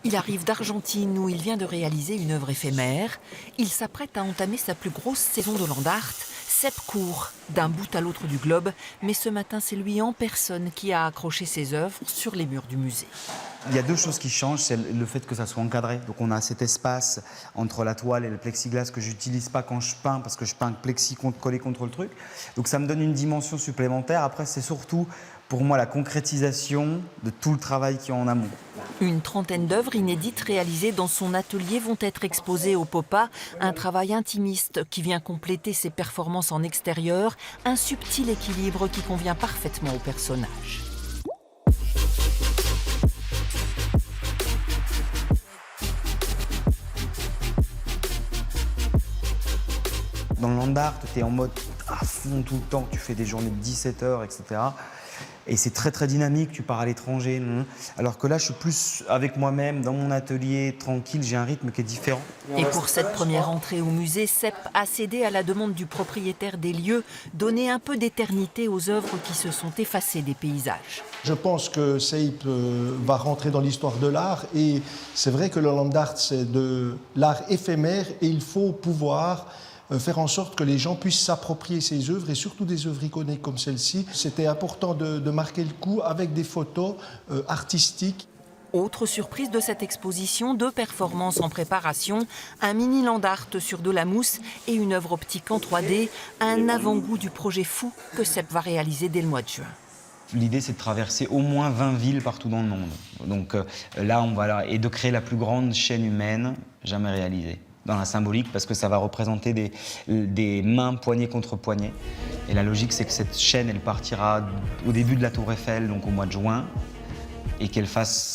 Il arrive d'Argentine où il vient de réaliser une œuvre éphémère. Il s'apprête à entamer sa plus grosse saison de land art. Sepp court d'un bout à l'autre du globe, mais ce matin, c'est lui en personne qui a accroché ses œuvres sur les murs du musée. Il y a deux choses qui changent, c'est le fait que ça soit encadré. Donc on a cet espace entre la toile et le plexiglas que j'utilise pas quand je peins, parce que je peins plexi collé contre le truc. Donc ça me donne une dimension supplémentaire. Après, c'est surtout pour moi la concrétisation de tout le travail qui est en amont. Une trentaine d'œuvres inédites réalisées dans son atelier vont être exposées au Popa, un travail intimiste qui vient compléter ses performances en extérieur, un subtil équilibre qui convient parfaitement au personnage. Dans le land art, tu es en mode à fond tout le temps, tu fais des journées de 17 heures, etc. Et c'est très très dynamique, tu pars à l'étranger. Alors que là, je suis plus avec moi-même, dans mon atelier, tranquille, j'ai un rythme qui est différent. Et pour cette première entrée au musée, Sepp a cédé à la demande du propriétaire des lieux, donner un peu d'éternité aux œuvres qui se sont effacées des paysages. Je pense que Sepp va rentrer dans l'histoire de l'art et c'est vrai que le land art, c'est de l'art éphémère et il faut pouvoir faire en sorte que les gens puissent s'approprier ces œuvres et surtout des œuvres iconiques comme celle-ci. C'était important de marquer le coup avec des photos artistiques. Autre surprise de cette exposition, 2 performances en préparation, un mini land art sur de la mousse et une œuvre optique en 3D, un avant-goût du projet fou que Sepp va réaliser dès le mois de juin. L'idée, c'est de traverser au moins 20 villes partout dans le monde. Donc là, et de créer la plus grande chaîne humaine jamais réalisée. Dans la symbolique, parce que ça va représenter des mains poignée contre poignée. Et la logique, c'est que cette chaîne, elle partira au début de la Tour Eiffel, donc au mois de juin, et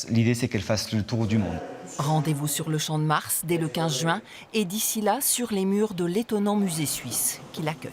l'idée, c'est qu'elle fasse le tour du monde. Rendez-vous sur le Champ de Mars dès le 15 juin, et d'ici là, sur les murs de l'étonnant musée suisse qui l'accueille.